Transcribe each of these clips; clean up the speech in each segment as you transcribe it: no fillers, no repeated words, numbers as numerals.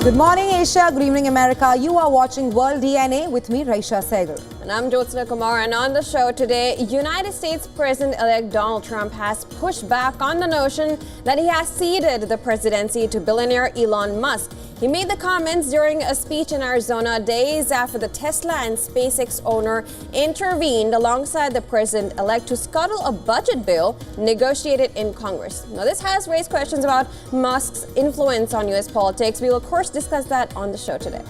Good morning, Asia. Good evening, America. You are watching World DNA with me, Raisha Sehgal. And I'm Jyotsna Kumar. And on the show today, United States President-elect Donald Trump has pushed back on the notion that he has ceded the presidency to billionaire Elon Musk. He made the comments during a speech in Arizona days after the Tesla and SpaceX owner intervened alongside the president-elect to scuttle a budget bill negotiated in Congress. Now, this has raised questions about Musk's influence on U.S. politics. We will, of course, discuss that on the show today.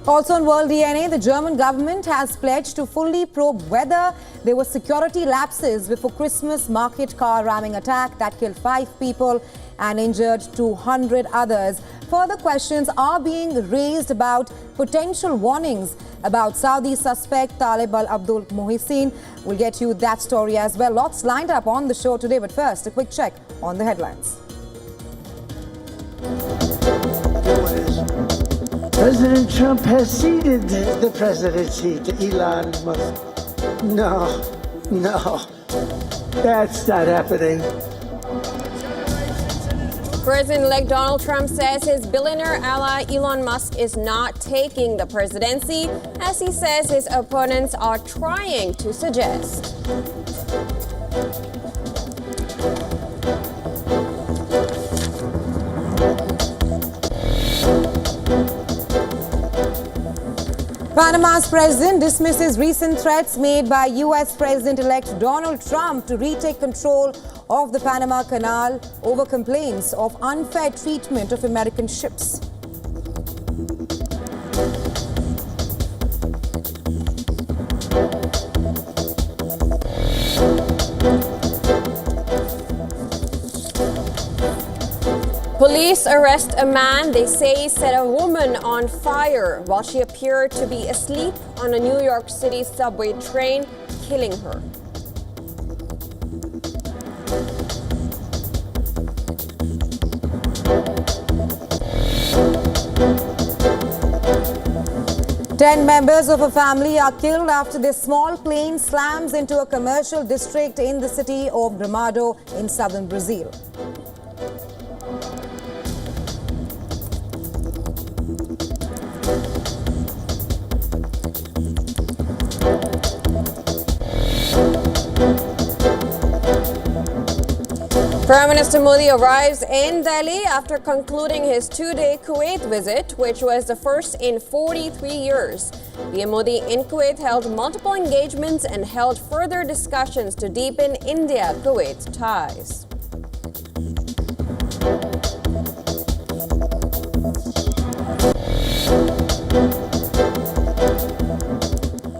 Also on World DNA, the German government has pledged to fully probe whether there were security lapses before Christmas market car ramming attack that killed 5 people and injured 200 others. Further questions are being raised about potential warnings about Saudi suspect Talib al-Abdul Mohsin. We'll get you that story as well. Lots lined up on the show today, but first, a quick check on the headlines. President Trump has ceded the presidency to Elon Musk. No, that's not happening. President-elect Donald Trump says his billionaire ally Elon Musk is not taking the presidency, as he says his opponents are trying to suggest. Panama's president dismisses recent threats made by U.S. President-elect Donald Trump to retake control of the Panama Canal over complaints of unfair treatment of American ships. Police arrest a man they say set a woman on fire while she appeared to be asleep on a New York City subway train, killing her. Ten members of a family are killed after their small plane slams into a commercial district in the city of Gramado in southern Brazil. Prime Minister Modi arrives in Delhi after concluding his 2-day Kuwait visit, which was the first in 43 years. PM Modi in Kuwait held multiple engagements and held further discussions to deepen India-Kuwait ties.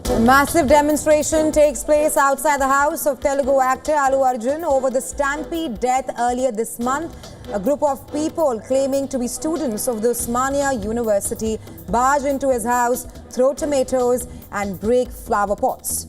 A massive demonstration takes place outside the house of Telugu actor Allu Arjun over the Stampede death earlier this month. A group of people claiming to be students of the Osmania University barge into his house, throw tomatoes and break flower pots.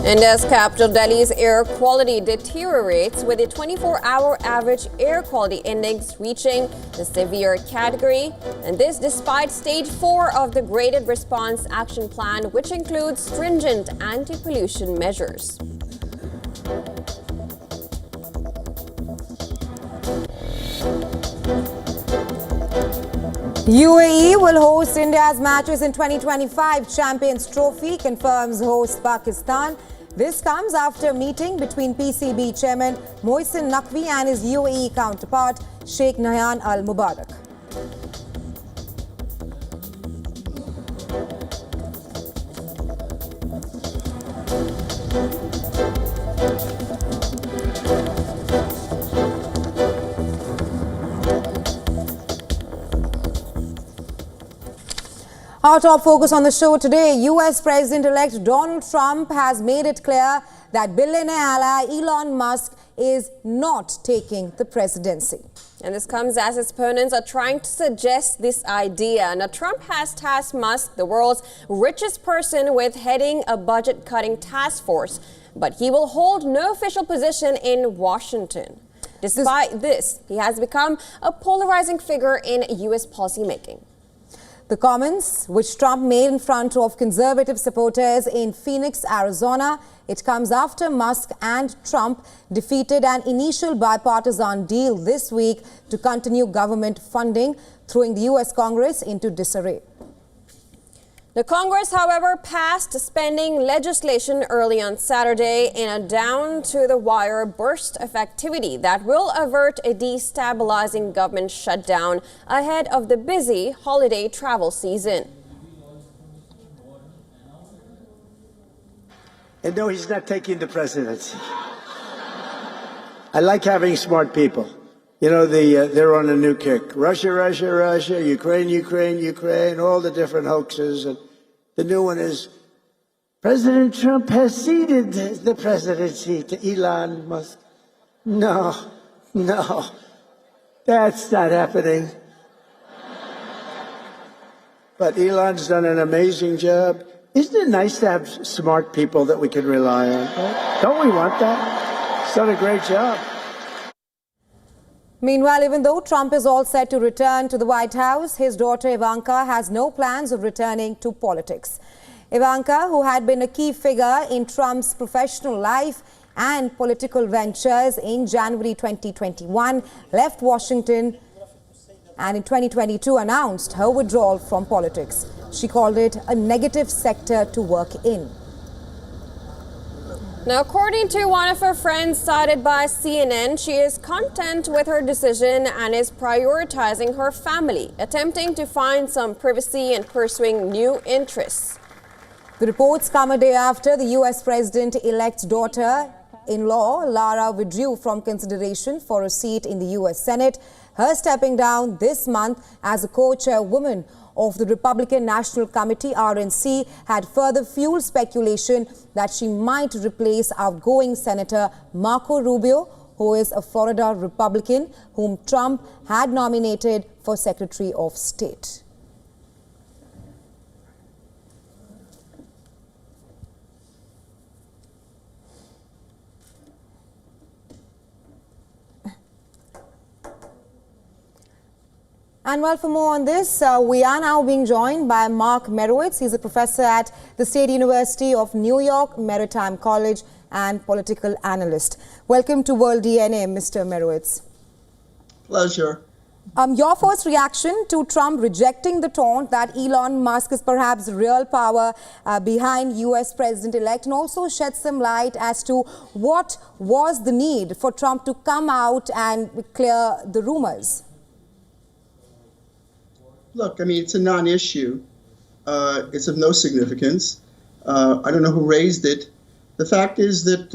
India's capital Delhi's air quality deteriorates, with a 24-hour average air quality index reaching the severe category, and this despite stage 4 of the graded response action plan, which includes stringent anti-pollution measures. UAE will host India's matches in 2025 Champions Trophy, confirms host Pakistan. This comes after a meeting between PCB chairman Mohsin Naqvi and his UAE counterpart Sheikh Nahyan Al Mubarak. Our top focus on the show today, U.S. President-elect Donald Trump has made it clear that billionaire ally Elon Musk is not taking the presidency. And this comes as his opponents are trying to suggest this idea. Now, Trump has tasked Musk, the world's richest person, with heading a budget-cutting task force, but he will hold no official position in Washington. Despite this, he has become a polarizing figure in U.S. policymaking. The comments, which Trump made in front of conservative supporters in Phoenix, Arizona, it comes after Musk and Trump defeated an initial bipartisan deal this week to continue government funding, throwing the U.S. Congress into disarray. The Congress, however, passed spending legislation early on Saturday in a down-to-the-wire burst of activity that will avert a destabilizing government shutdown ahead of the busy holiday travel season. And no, he's not taking the presidency. I like having smart people. You know, they're on a new kick. Russia, Russia, Russia, Ukraine, Ukraine, Ukraine, all the different hoaxes. And the new one is, President Trump has ceded the presidency to Elon Musk. No, that's not happening. But Elon's done an amazing job. Isn't it nice to have smart people that we can rely on? Right? Don't we want that? He's done a great job. Meanwhile, even though Trump is all set to return to the White House, his daughter Ivanka has no plans of returning to politics. Ivanka, who had been a key figure in Trump's professional life and political ventures in January 2021, left Washington and in 2022 announced her withdrawal from politics. She called it a negative sector to work in. Now, according to one of her friends cited by CNN, she is content with her decision and is prioritizing her family, attempting to find some privacy and pursuing new interests. The reports come a day after the U.S. President-elect's daughter-in-law, Lara, withdrew from consideration for a seat in the U.S. Senate, her stepping down this month as a co-chairwoman of the Republican National Committee, RNC, had further fueled speculation that she might replace outgoing Senator Marco Rubio, who is a Florida Republican, whom Trump had nominated for Secretary of State. And well, for more on this, we are now being joined by Mark Merowitz. He's a professor at the State University of New York, Maritime College, and political analyst. Welcome to World DNA, Mr. Merowitz. Pleasure. Your first reaction to Trump rejecting the taunt that Elon Musk is perhaps real power behind U.S. President-elect, and also shed some light as to what was the need for Trump to come out and clear the rumors. Look, I mean, it's a non-issue. It's of no significance. I don't know who raised it. The fact is that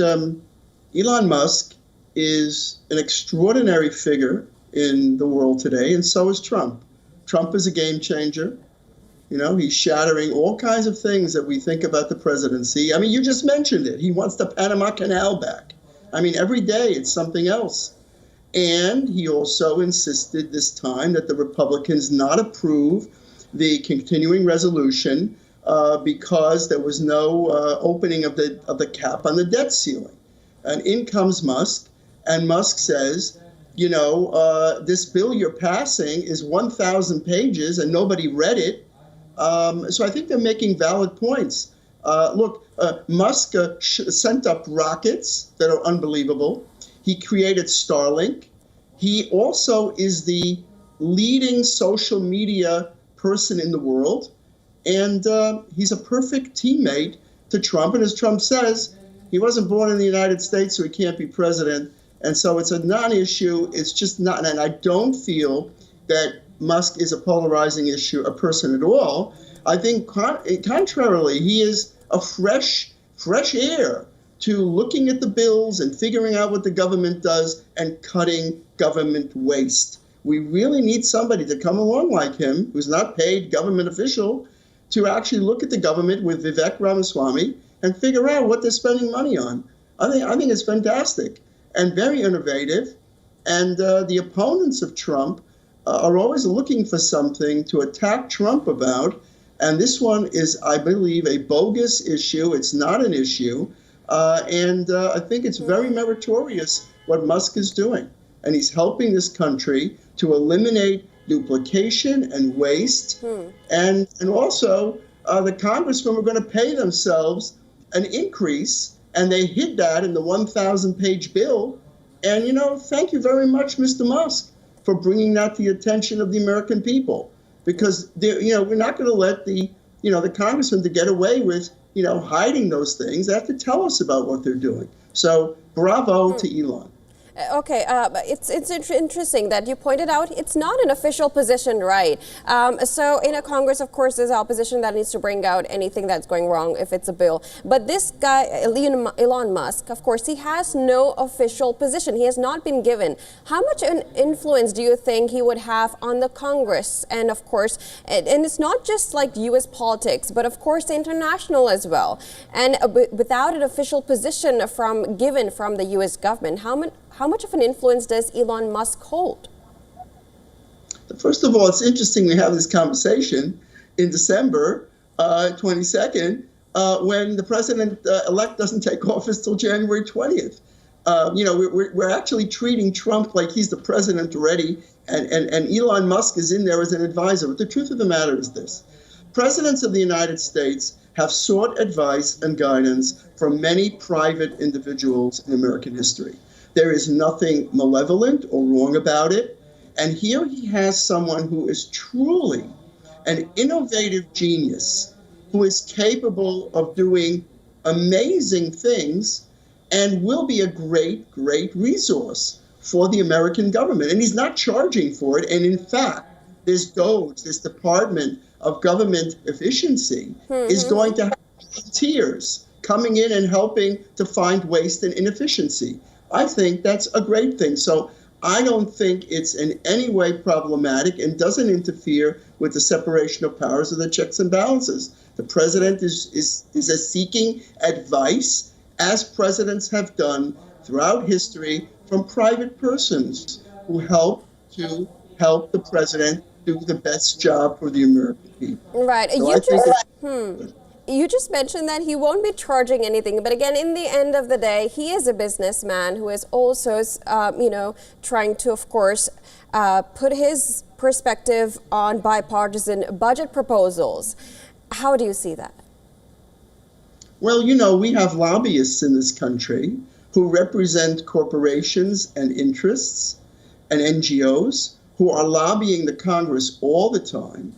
Elon Musk is an extraordinary figure in the world today, and so is Trump. Trump is a game changer. You know, he's shattering all kinds of things that we think about the presidency. I mean, you just mentioned it. He wants the Panama Canal back. I mean, every day it's something else. And he also insisted this time that the Republicans not approve the continuing resolution because there was no opening of the cap on the debt ceiling. And in comes Musk, and Musk says, you know, this bill you're passing is 1,000 pages and nobody read it. So I think they're making valid points. Look, Musk sent up rockets that are unbelievable. He created Starlink. He also is the leading social media person in the world. And he's a perfect teammate to Trump. And as Trump says, he wasn't born in the United States, so he can't be president. And so it's a non-issue. It's just not. And I don't feel that Musk is a polarizing a person at all. I think contrarily, he is a fresh air to looking at the bills and figuring out what the government does and cutting government waste. We really need somebody to come along like him, who's not paid government official, to actually look at the government with Vivek Ramaswamy and figure out what they're spending money on. I think it's fantastic and very innovative. And the opponents of Trump are always looking for something to attack Trump about. And this one is, I believe, a bogus issue. It's not an issue. And I think it's very meritorious what Musk is doing. And he's helping this country to eliminate duplication and waste. And also, the congressmen were going to pay themselves an increase, and they hid that in the 1,000-page bill. And, thank you very much, Mr. Musk, for bringing that to the attention of the American people. Because, we're not going to let the congressmen to get away with, hiding those things. They have to tell us about what they're doing. So bravo to Elon. Okay, it's interesting that you pointed out it's not an official position, right? So in a Congress, of course, there's opposition that needs to bring out anything that's going wrong if it's a bill. But this guy, Elon Musk, of course, he has no official position. He has not been given. How much influence do you think he would have on the Congress? And of course, and it's not just like U.S. politics, but of course, international as well. And without an official position given from the U.S. government, how much of an influence does Elon Musk hold? First of all, it's interesting we have this conversation in December 22nd when the president-elect doesn't take office till January 20th. We're actually treating Trump like he's the president already, and Elon Musk is in there as an advisor. But the truth of the matter is this. Presidents of the United States have sought advice and guidance from many private individuals in American history. There is nothing malevolent or wrong about it. And here he has someone who is truly an innovative genius, who is capable of doing amazing things and will be a great, great resource for the American government. And he's not charging for it. And in fact, this DOGE, this Department of Government Efficiency, is going to have volunteers coming in and helping to find waste and inefficiency. I think that's a great thing. So I don't think it's in any way problematic and doesn't interfere with the separation of powers of the checks and balances. The president is seeking advice, as presidents have done throughout history, from private persons who help the president do the best job for the American people. Right. So You just mentioned that he won't be charging anything, but again, in the end of the day, he is a businessman who is also, trying to, of course, put his perspective on bipartisan budget proposals. How do you see that? Well, we have lobbyists in this country who represent corporations and interests and NGOs who are lobbying the Congress all the time,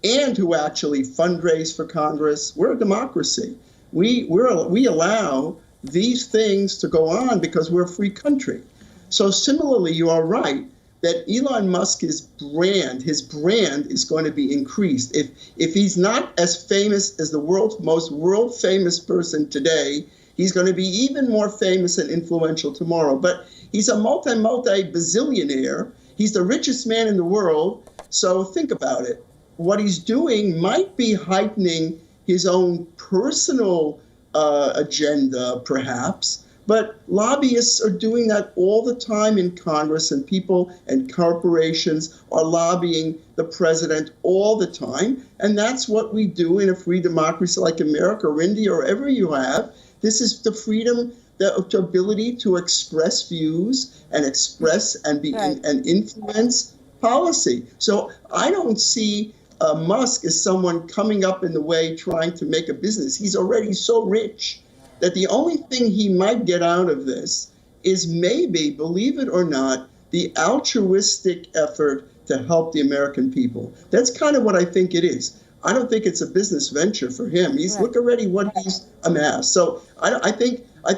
and who actually fundraise for Congress. We're a democracy. We allow these things to go on because we're a free country. So similarly, you are right that Elon Musk's brand is going to be increased. If he's not as famous as the world's most world famous person today, he's going to be even more famous and influential tomorrow. But he's a multi-bazillionaire. He's the richest man in the world. So think about it. What he's doing might be heightening his own personal agenda, perhaps, but lobbyists are doing that all the time in Congress, and people and corporations are lobbying the president all the time. And that's what we do in a free democracy like America or India or wherever you have. This is the freedom, the ability to express views and express and be and influence policy. So I don't see Musk is someone coming up in the way trying to make a business. He's already so rich that the only thing he might get out of this is maybe, believe it or not, the altruistic effort to help the American people. That's kind of what I think it is. I don't think it's a business venture for him. Look already what he's amassed. So I think I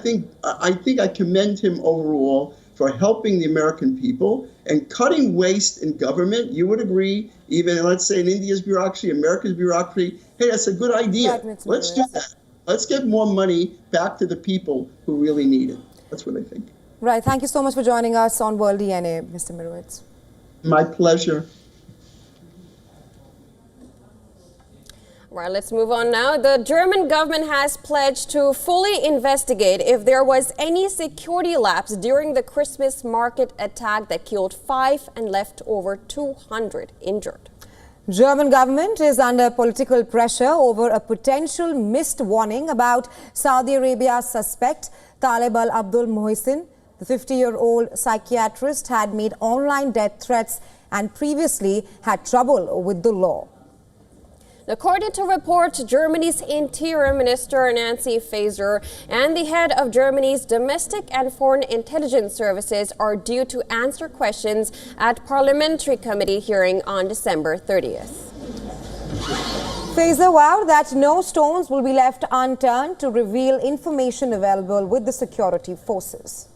commend him overall for helping the American people and cutting waste in government. You would agree, even let's say in India's bureaucracy, America's bureaucracy, hey, that's a good idea. Let's do that. Let's get more money back to the people who really need it. That's what I think. Right. Thank you so much for joining us on World DNA, Mr. Mirowitz. My pleasure. Right, let's move on now. The German government has pledged to fully investigate if there was any security lapse during the Christmas market attack that killed 5 and left over 200 injured. German government is under political pressure over a potential missed warning about Saudi Arabia's suspect Taleb al-Abdul Muhsin. The 50-year-old psychiatrist had made online death threats and previously had trouble with the law. According to reports, Germany's Interior Minister Nancy Faeser and the head of Germany's domestic and foreign intelligence services are due to answer questions at parliamentary committee hearing on December 30th. Faeser vowed that no stones will be left unturned to reveal information available with the security forces.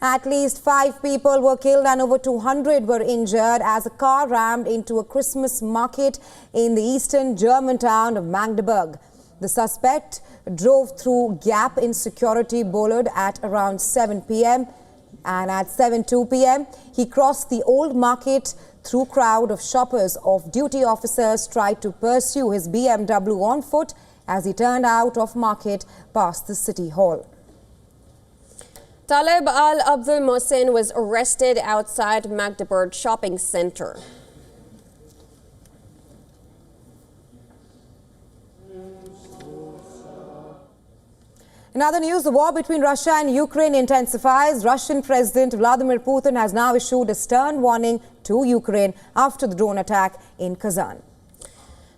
At least 5 people were killed and over 200 were injured as a car rammed into a Christmas market in the eastern German town of Magdeburg. The suspect drove through gap in security bollard at around 7 p.m. and at 7:02 p.m. he crossed the old market through crowd of shoppers. Off-duty officers tried to pursue his BMW on foot as he turned out of market past the city hall. Taleb Al-Abdul Mohsin was arrested outside Magdeburg shopping center. In other news, the war between Russia and Ukraine intensifies. Russian President Vladimir Putin has now issued a stern warning to Ukraine after the drone attack in Kazan.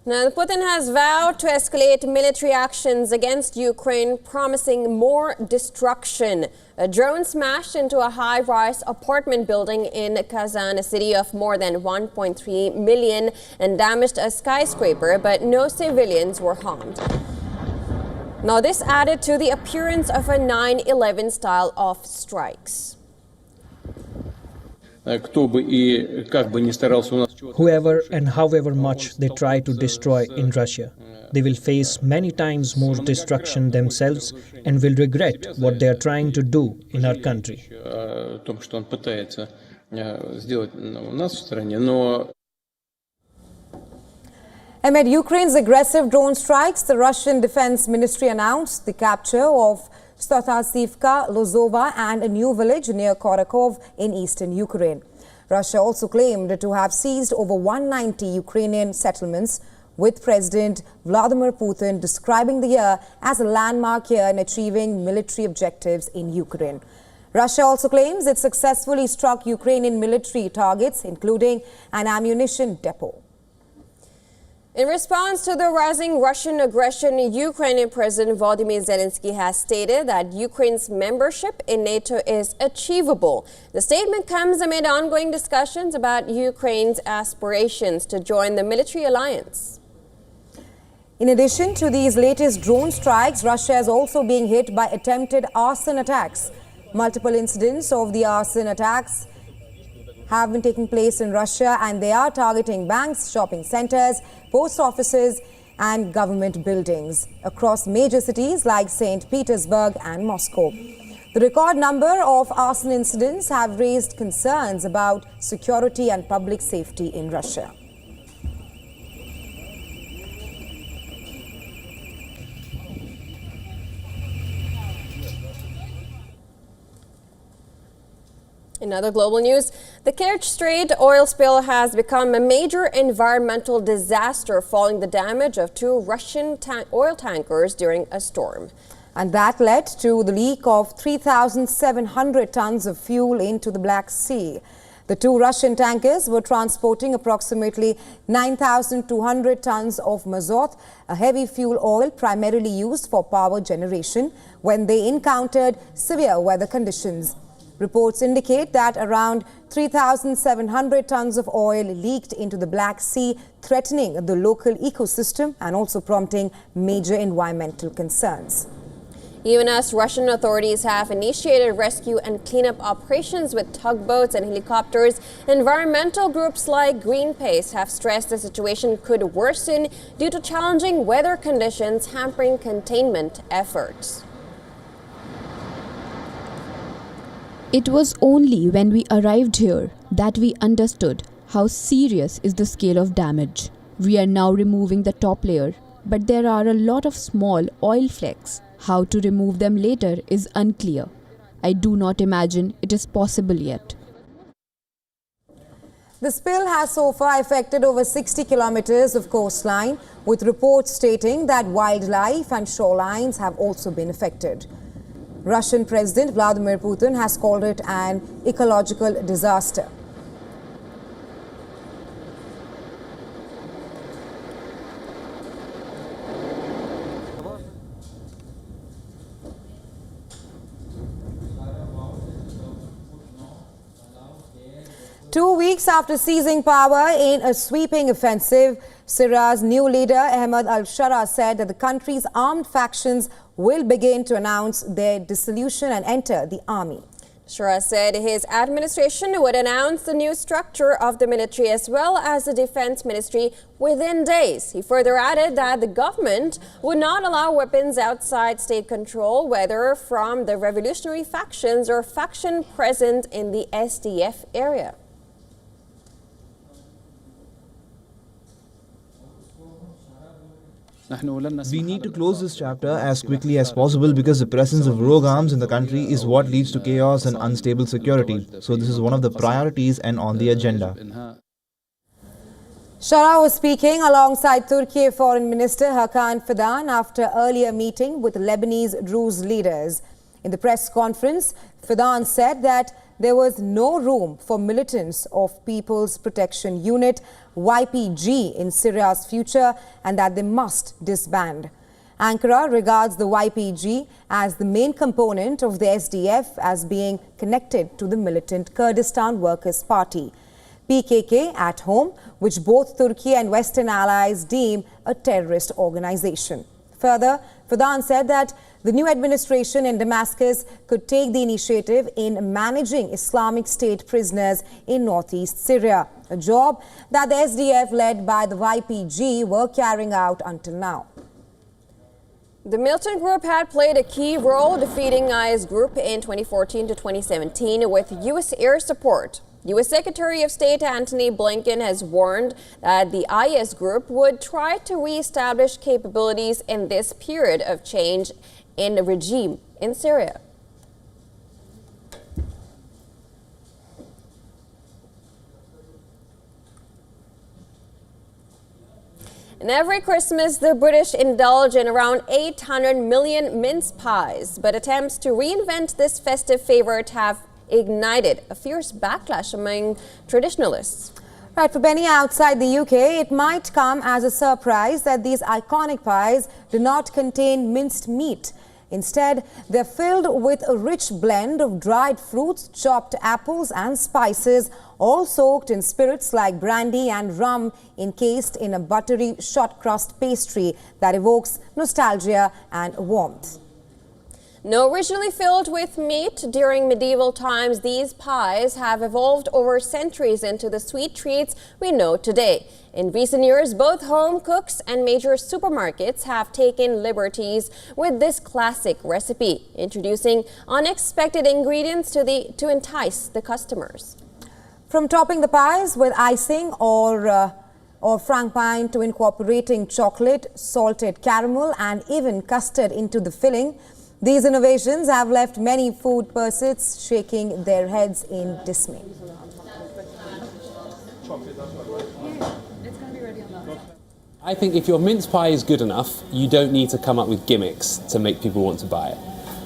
Now, Putin has vowed to escalate military actions against Ukraine, promising more destruction. A drone smashed into a high-rise apartment building in Kazan, a city of more than 1.3 million, and damaged a skyscraper, but no civilians were harmed. Now, this added to the appearance of a 9/11 style of strikes. Whoever and however much they try to destroy in Russia, they will face many times more destruction themselves and will regret what they are trying to do in our country. Amid Ukraine's aggressive drone strikes, the Russian Defense Ministry announced the capture of Statasivka, Lozova and a new village near Korakov in eastern Ukraine. Russia also claimed to have seized over 190 Ukrainian settlements, with President Vladimir Putin describing the year as a landmark year in achieving military objectives in Ukraine. Russia also claims it successfully struck Ukrainian military targets, including an ammunition depot. In response to the rising Russian aggression, Ukrainian President Volodymyr Zelensky has stated that Ukraine's membership in NATO is achievable. The statement comes amid ongoing discussions about Ukraine's aspirations to join the military alliance. In addition to these latest drone strikes, Russia is also being hit by attempted arson attacks. Multiple incidents of the arson attacks have been taking place in Russia, and they are targeting banks, shopping centers, post offices and government buildings across major cities like St. Petersburg and Moscow. The record number of arson incidents have raised concerns about security and public safety in Russia. In other global news, the Kerch Strait oil spill has become a major environmental disaster following the damage of 2 Russian oil tankers during a storm. And that led to the leak of 3,700 tons of fuel into the Black Sea. The 2 Russian tankers were transporting approximately 9,200 tons of mazut, a heavy fuel oil primarily used for power generation, when they encountered severe weather conditions. Reports indicate that around 3,700 tons of oil leaked into the Black Sea, threatening the local ecosystem and also prompting major environmental concerns. Even as Russian authorities have initiated rescue and cleanup operations with tugboats and helicopters, environmental groups like Greenpeace have stressed the situation could worsen due to challenging weather conditions hampering containment efforts. It was only when we arrived here that we understood how serious is the scale of damage. We are now removing the top layer, but there are a lot of small oil flecks. How to remove them later is unclear. I do not imagine it is possible yet. The spill has so far affected over 60 kilometers of coastline, with reports stating that wildlife and shorelines have also been affected. Russian President Vladimir Putin has called it an ecological disaster. 2 weeks after seizing power in a sweeping offensive, Syria's new leader, Ahmed al-Shara, said that the country's armed factions will begin to announce their dissolution and enter the army. Shara said his administration would announce the new structure of the military as well as the defense ministry within days. He further added that the government would not allow weapons outside state control, whether from the revolutionary factions or faction present in the SDF area. We need to close this chapter as quickly as possible because the presence of rogue arms in the country is what leads to chaos and unstable security. So this is one of the priorities and on the agenda. Shara was speaking alongside Turkey Foreign Minister Hakan Fidan after earlier meeting with Lebanese Druze leaders. In the press conference, Fidan said that there was no room for militants of People's Protection Unit YPG in Syria's future and that they must disband. Ankara regards the YPG as the main component of the SDF as being connected to the militant Kurdistan Workers' Party, PKK at home, which both Turkey and Western allies deem a terrorist organization. Further, Fidan said that the new administration in Damascus could take the initiative in managing Islamic State prisoners in northeast Syria, a job that the SDF led by the YPG were carrying out until now. The militant group had played a key role defeating IS group in 2014 to 2017 with U.S. air support. U.S. Secretary of State Antony Blinken has warned that the IS group would try to re-establish capabilities in this period of change in the regime in Syria. And every Christmas, the British indulge in around 800 million mince pies, but attempts to reinvent this festive favorite have ignited a fierce backlash among traditionalists. Right, for many outside the UK, it might come as a surprise that these iconic pies do not contain minced meat. Instead, they're filled with a rich blend of dried fruits, chopped apples and spices, all soaked in spirits like brandy and rum, encased in a buttery short crust pastry that evokes nostalgia and warmth. Now, originally filled with meat during medieval times, these pies have evolved over centuries into the sweet treats we know today. In recent years, both home cooks and major supermarkets have taken liberties with this classic recipe, introducing unexpected ingredients to entice the customers. From topping the pies with icing or frankenpine to incorporating chocolate, salted caramel and even custard into the filling, these innovations have left many food pursuits shaking their heads in dismay. I think if your mince pie is good enough, you don't need to come up with gimmicks to make people want to buy it.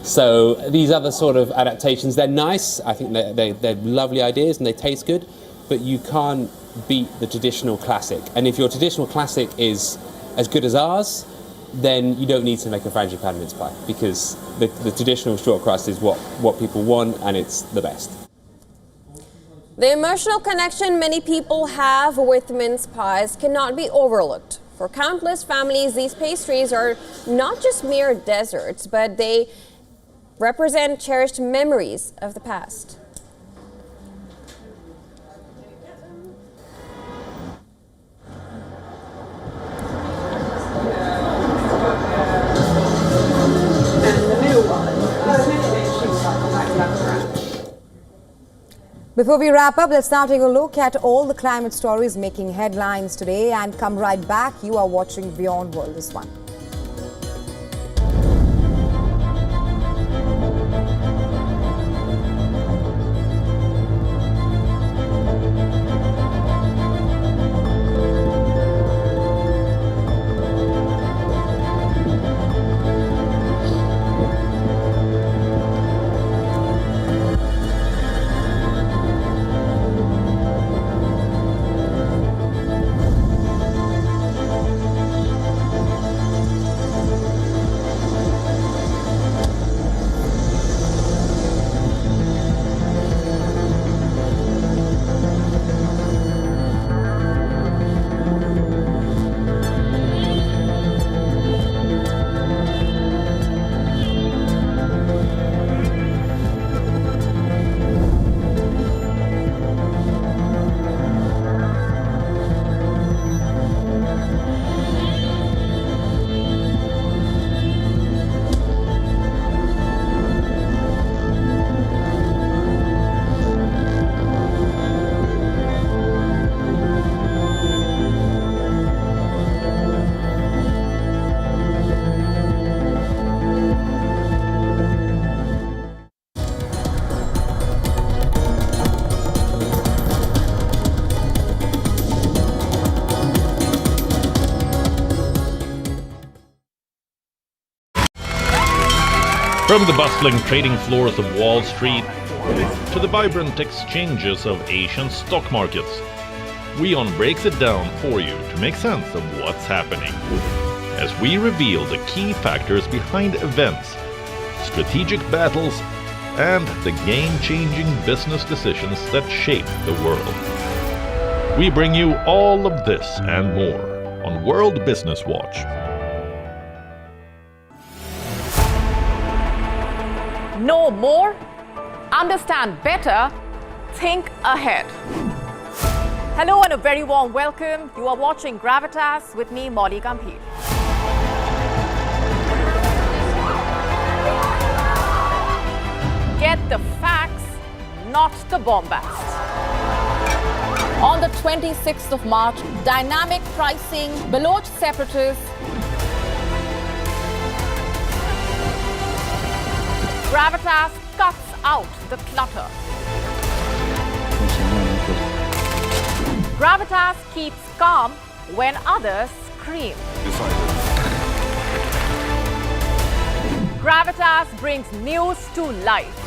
So these other sort of adaptations, they're nice. I think they're lovely ideas and they taste good, but you can't beat the traditional classic. And if your traditional classic is as good as ours, then you don't need to make a frangipane mince pie because the traditional short crust is what people want and it's the best. The emotional connection many people have with mince pies cannot be overlooked. For countless families, these pastries are not just mere desserts, but they represent cherished memories of the past. Before we wrap up, let's now take a look at all the climate stories making headlines today and come right back. You are watching WION World, this one. From the bustling trading floors of Wall Street to the vibrant exchanges of Asian stock markets, WION breaks it down for you to make sense of what's happening, as we reveal the key factors behind events, strategic battles, and the game-changing business decisions that shape the world. We bring you all of this and more on World Business Watch. Know more, understand better, think ahead. Hello and a very warm welcome. You are watching Gravitas with me, Molly Gambhir. Get the facts, not the bombast. On the 26th of March, dynamic pricing, Baloch separatists, Gravitas cuts out the clutter. Gravitas keeps calm when others scream. Gravitas brings news to life.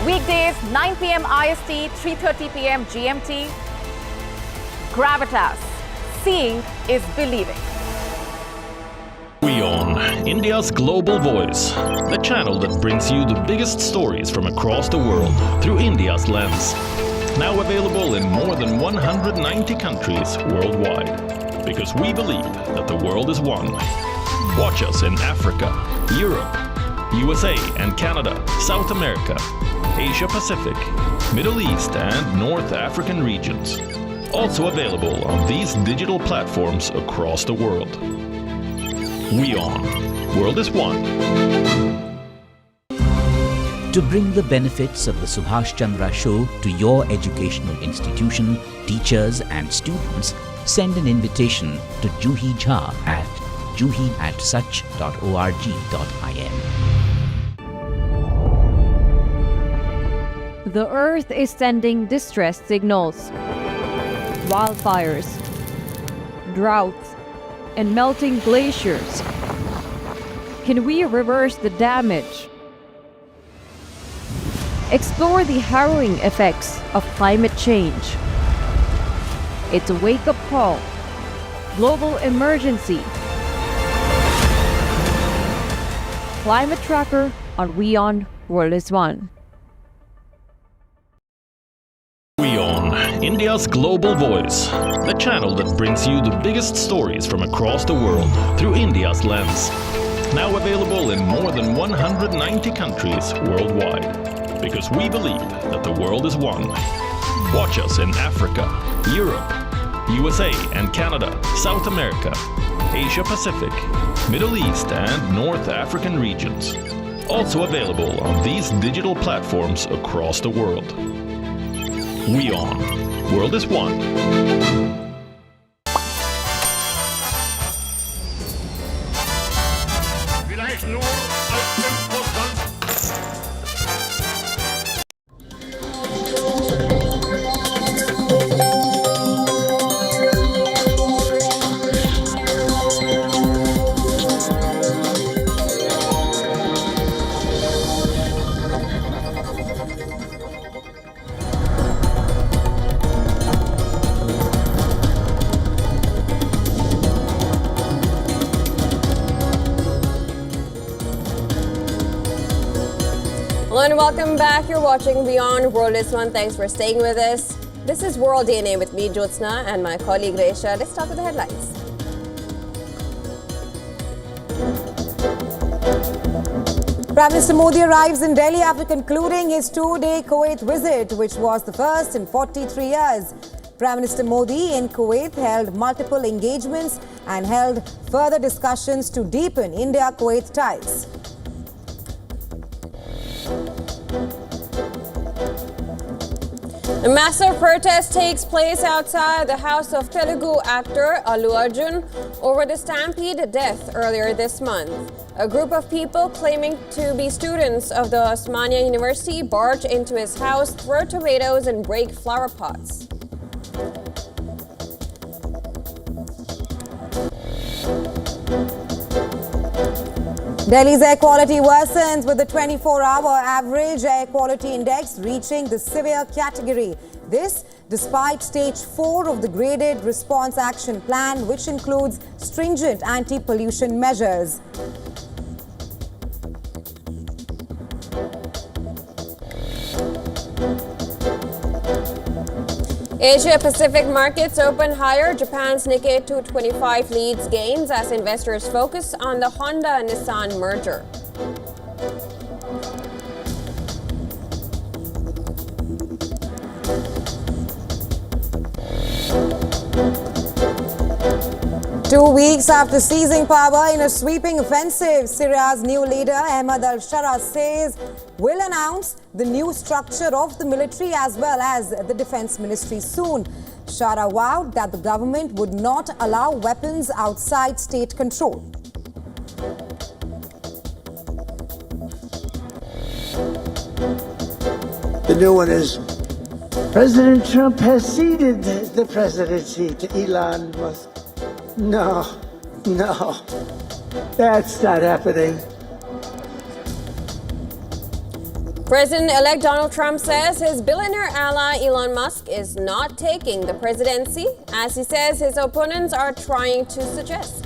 Weekdays, 9 p.m. IST, 3:30 p.m. GMT. Gravitas. Seeing is believing. WION, India's global voice, the channel that brings you the biggest stories from across the world through India's lens. Now available in more than 190 countries worldwide, because we believe that the world is one. Watch us in Africa, Europe, USA and Canada, South America, Asia Pacific, Middle East and North African regions. Also available on these digital platforms across the world. WION. World is one. To bring the benefits of the Subhash Chandra Show to your educational institution, teachers and students, send an invitation to Juhi Jha at juhi@such.org.in. The Earth is sending distress signals. Wildfires, droughts, and melting glaciers. Can we reverse the damage? Explore the harrowing effects of climate change. It's a wake-up call. Global emergency. Climate Tracker on WION World is One. WION, India's global voice, the channel that brings you the biggest stories from across the world through India's lens. Now available in more than 190 countries worldwide, because we believe that the world is one. Watch us in Africa, Europe, USA and Canada, South America, Asia Pacific, Middle East and North African regions. Also available on these digital platforms across the world. WION. World is one. Hello and welcome back. You're watching WION World is One. Thanks for staying with us. This is World DNA with me, Jyotsna, and my colleague Resha. Let's start with the headlines. Prime Minister Modi arrives in Delhi after concluding his two-day Kuwait visit, which was the first in 43 years. Prime Minister Modi in Kuwait held multiple engagements and held further discussions to deepen India-Kuwait ties. A massive protest takes place outside the house of Telugu actor Allu Arjun over the stampede death earlier this month. A group of people claiming to be students of the Osmania University barge into his house, throw tomatoes and break flower pots. Delhi's air quality worsens with the 24-hour average air quality index reaching the severe category. This despite stage 4 of the graded response action plan, which includes stringent anti-pollution measures. Asia Pacific markets open higher. Japan's Nikkei 225 leads gains as investors focus on the Honda-Nissan merger. Two weeks after seizing power in a sweeping offensive, Syria's new leader, Ahmad al-Shara, says will announce the new structure of the military as well as the defense ministry soon. Shara vowed that the government would not allow weapons outside state control. The new one is President Trump has ceded the presidency to Elon Musk. No, that's not happening. President-elect Donald Trump says his billionaire ally Elon Musk is not taking the presidency, as he says his opponents are trying to suggest.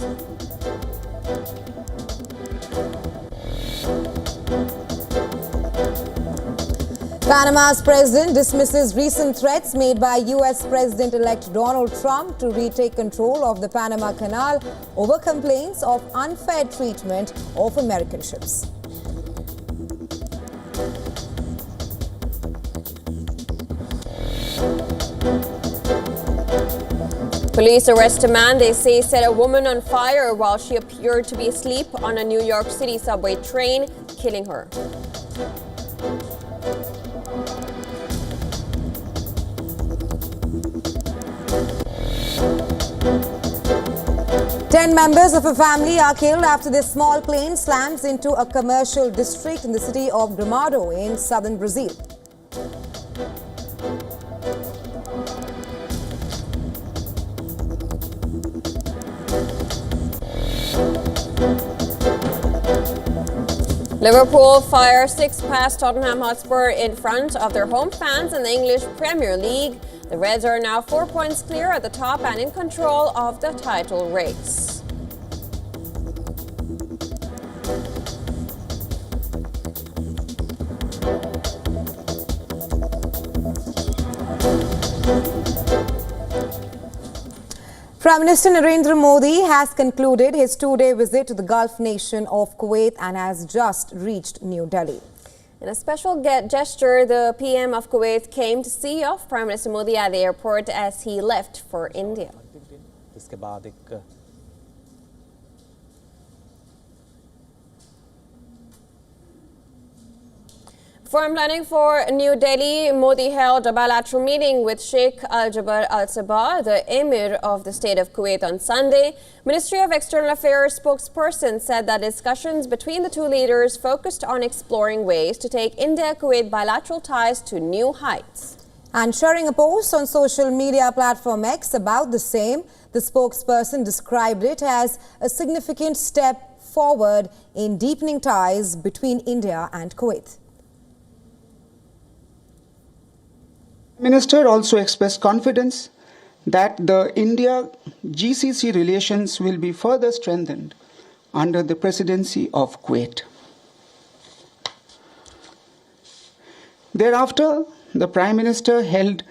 Panama's president dismisses recent threats made by U.S. President-elect Donald Trump to retake control of the Panama Canal over complaints of unfair treatment of American ships. Police arrest a man they say set a woman on fire while she appeared to be asleep on a New York City subway train, killing her. Ten members of a family are killed after this small plane slams into a commercial district in the city of Gramado in southern Brazil. Liverpool fire 6 past Tottenham Hotspur in front of their home fans in the English Premier League. The Reds are now 4 points clear at the top and in control of the title race. Prime Minister Narendra Modi has concluded his two-day visit to the Gulf nation of Kuwait and has just reached New Delhi. In a special gesture, the PM of Kuwait came to see off Prime Minister Modi at the airport as he left for India. Foreign planning for New Delhi, Modi held a bilateral meeting with Sheikh Al-Jaber Al-Sabah, the Emir of the state of Kuwait, on Sunday. Ministry of External Affairs spokesperson said that discussions between the two leaders focused on exploring ways to take India-Kuwait bilateral ties to new heights. And sharing a post on social media platform X about the same, the spokesperson described it as a significant step forward in deepening ties between India and Kuwait. Minister also expressed confidence that the India-GCC relations will be further strengthened under the presidency of Kuwait. Thereafter, the Prime Minister held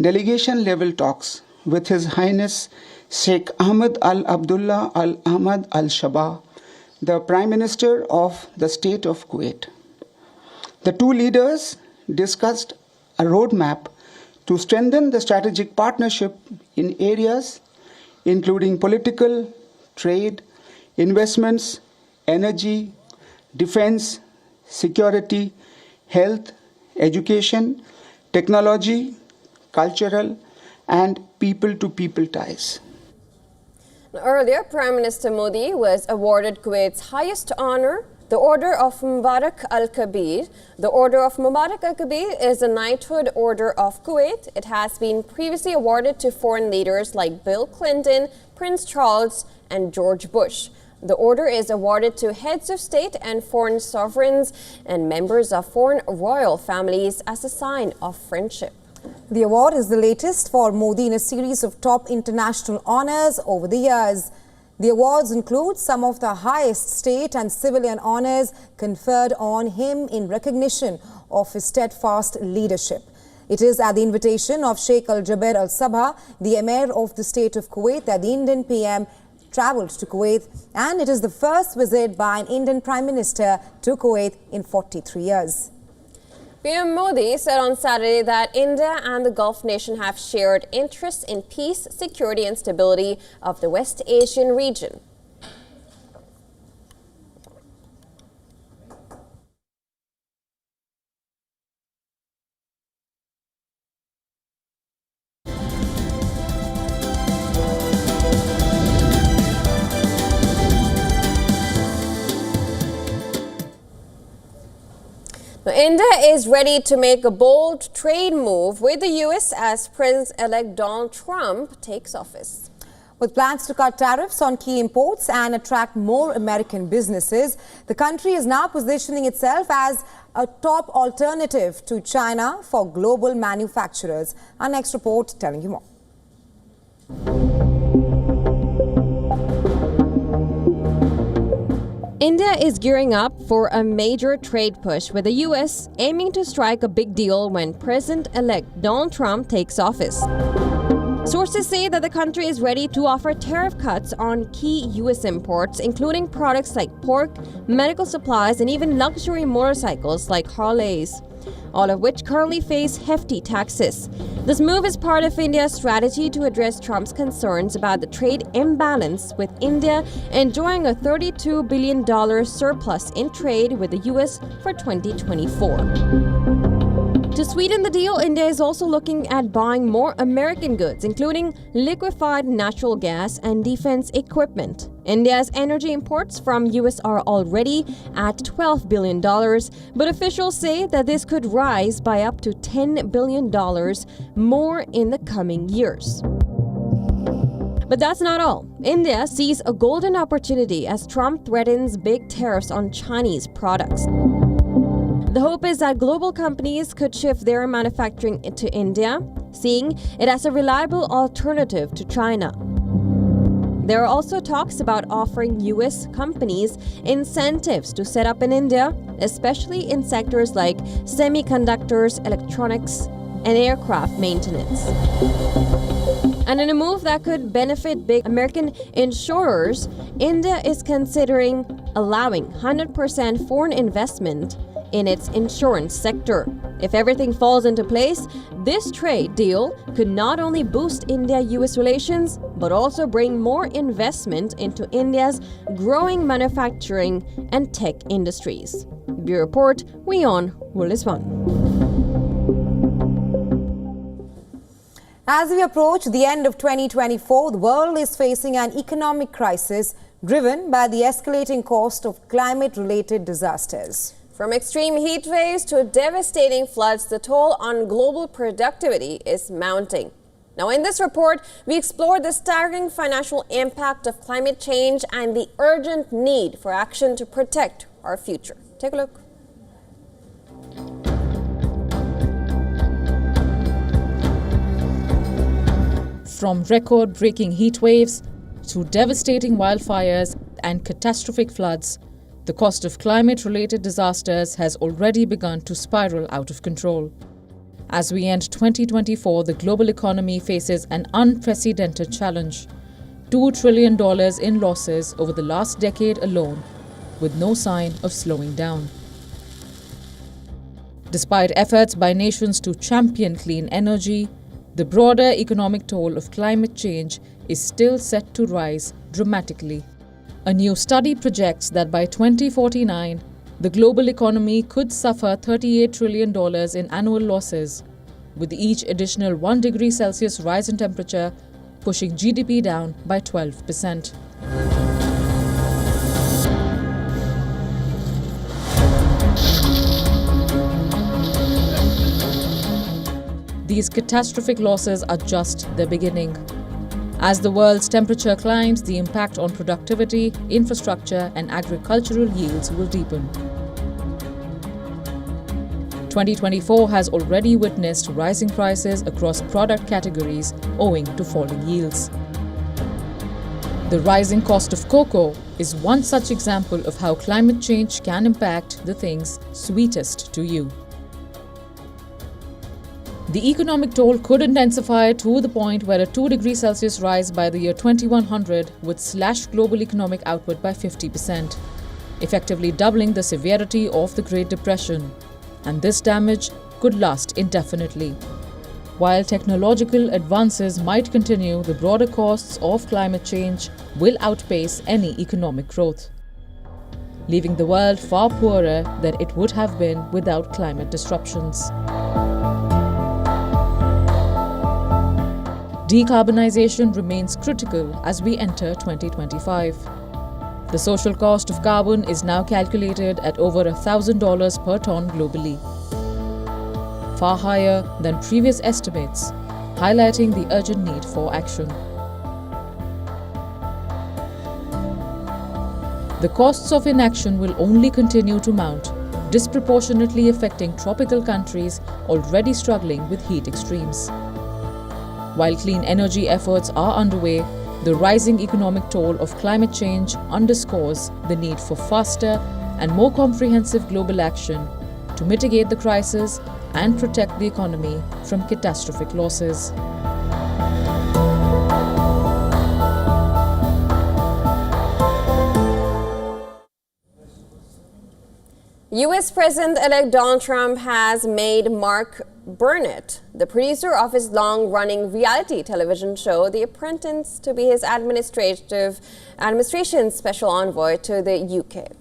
delegation-level talks with His Highness Sheikh Ahmed Al-Abdullah Al-Ahmad Al-Sabah, the Prime Minister of the state of Kuwait. The two leaders discussed a roadmap to strengthen the strategic partnership in areas including political, trade, investments, energy, defense, security, health, education, technology, cultural, and people-to-people ties. Earlier, Prime Minister Modi was awarded Kuwait's highest honor, the Order of Mubarak Al-Kabir. The Order of Mubarak Al-Kabir is a knighthood order of Kuwait. It has been previously awarded to foreign leaders like Bill Clinton, Prince Charles, and George Bush. The order is awarded to heads of state and foreign sovereigns and members of foreign royal families as a sign of friendship. The award is the latest for Modi in a series of top international honors over the years. The awards include some of the highest state and civilian honors conferred on him in recognition of his steadfast leadership. It is at the invitation of Sheikh Al-Jaber Al-Sabah, the Emir of the state of Kuwait, that the Indian PM travelled to Kuwait, and it is the first visit by an Indian Prime Minister to Kuwait in 43 years. PM Modi said on Saturday that India and the Gulf nation have shared interests in peace, security and stability of the West Asian region. India is ready to make a bold trade move with the U.S. as President-elect Donald Trump takes office. With plans to cut tariffs on key imports and attract more American businesses, the country is now positioning itself as a top alternative to China for global manufacturers. Our next report telling you more. India is gearing up for a major trade push with the U.S. aiming to strike a big deal when President-elect Donald Trump takes office. Sources say that the country is ready to offer tariff cuts on key U.S. imports, including products like pork, medical supplies, and even luxury motorcycles like Harleys, all of which currently face hefty taxes. This move is part of India's strategy to address Trump's concerns about the trade imbalance, with India enjoying a $32 billion surplus in trade with the U.S. for 2024. To sweeten the deal, India is also looking at buying more American goods, including liquefied natural gas and defense equipment. India's energy imports from U.S. are already at $12 billion, but officials say that this could rise by up to $10 billion more in the coming years. But that's not all. India sees a golden opportunity as Trump threatens big tariffs on Chinese products. The hope is that global companies could shift their manufacturing to India, seeing it as a reliable alternative to China. There are also talks about offering U.S. companies incentives to set up in India, especially in sectors like semiconductors, electronics, and aircraft maintenance. And in a move that could benefit big American insurers, India is considering allowing 100% foreign investment in its insurance sector. If everything falls into place, this trade deal could not only boost India-US relations, but also bring more investment into India's growing manufacturing and tech industries. Bureau Report, WION World is One. As we approach the end of 2024, the world is facing an economic crisis driven by the escalating cost of climate-related disasters. From extreme heat waves to devastating floods, the toll on global productivity is mounting. Now, in this report, we explore the staggering financial impact of climate change and the urgent need for action to protect our future. Take a look. From record-breaking heat waves to devastating wildfires and catastrophic floods, the cost of climate-related disasters has already begun to spiral out of control. As we end 2024, the global economy faces an unprecedented challenge: $2 trillion in losses over the last decade alone, with no sign of slowing down. Despite efforts by nations to champion clean energy, the broader economic toll of climate change is still set to rise dramatically. A new study projects that by 2049, the global economy could suffer $38 trillion in annual losses, with each additional 1 degree Celsius rise in temperature pushing GDP down by 12%. These catastrophic losses are just the beginning. As the world's temperature climbs, the impact on productivity, infrastructure, and agricultural yields will deepen. 2024 has already witnessed rising prices across product categories owing to falling yields. The rising cost of cocoa is one such example of how climate change can impact the things sweetest to you. The economic toll could intensify to the point where a 2 degrees Celsius rise by the year 2100 would slash global economic output by 50%, effectively doubling the severity of the Great Depression. And this damage could last indefinitely. While technological advances might continue, the broader costs of climate change will outpace any economic growth, leaving the world far poorer than it would have been without climate disruptions. Decarbonization remains critical as we enter 2025. The social cost of carbon is now calculated at over $1,000 per ton globally, far higher than previous estimates, highlighting the urgent need for action. The costs of inaction will only continue to mount, disproportionately affecting tropical countries already struggling with heat extremes. While clean energy efforts are underway, the rising economic toll of climate change underscores the need for faster and more comprehensive global action to mitigate the crisis and protect the economy from catastrophic losses. U.S. President-elect Donald Trump has made Mark Burnett, the producer of his long-running reality television show The Apprentice, to be his administration's special envoy to the UK.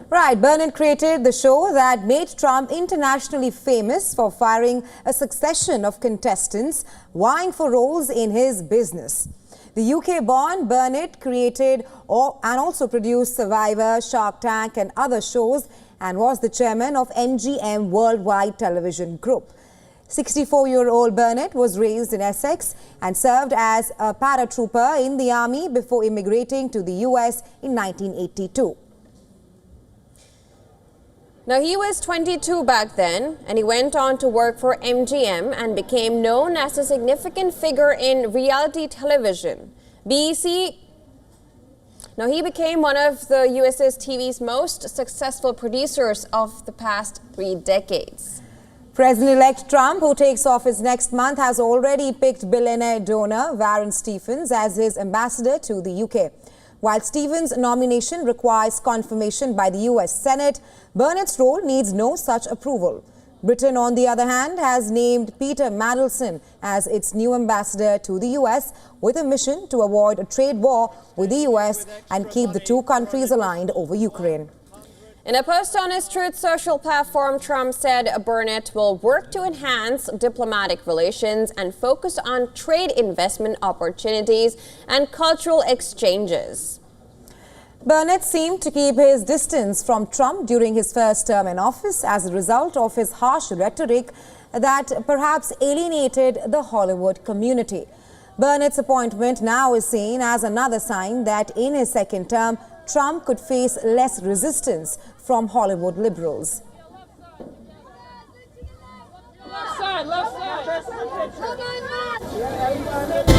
Right, Burnett created the show that made Trump internationally famous for firing a succession of contestants vying for roles in his business. The UK-born Burnett created and also produced Survivor, Shark Tank and other shows, and was the chairman of MGM Worldwide Television Group. 64-year-old Burnett was raised in Essex and served as a paratrooper in the army before immigrating to the US in 1982. Now, he was 22 back then, and he went on to work for MGM and became known as a significant figure in reality television. Now, he became one of the US's TV's most successful producers of the past 3 decades. President-elect Trump, who takes office next month, has already picked billionaire donor Warren Stephens as his ambassador to the UK. While Stephens' nomination requires confirmation by the US Senate, Burnett's role needs no such approval. Britain, on the other hand, has named Peter Mandelson as its new ambassador to the US with a mission to avoid a trade war with the US and keep the two countries aligned over Ukraine. In a post on his Truth Social platform, Trump said Burnett will work to enhance diplomatic relations and focus on trade investment opportunities and cultural exchanges. Burnett seemed to keep his distance from Trump during his first term in office as a result of his harsh rhetoric that perhaps alienated the Hollywood community. Burnett's appointment now is seen as another sign that in his second term, Trump could face less resistance from Hollywood liberals. Left side, left side.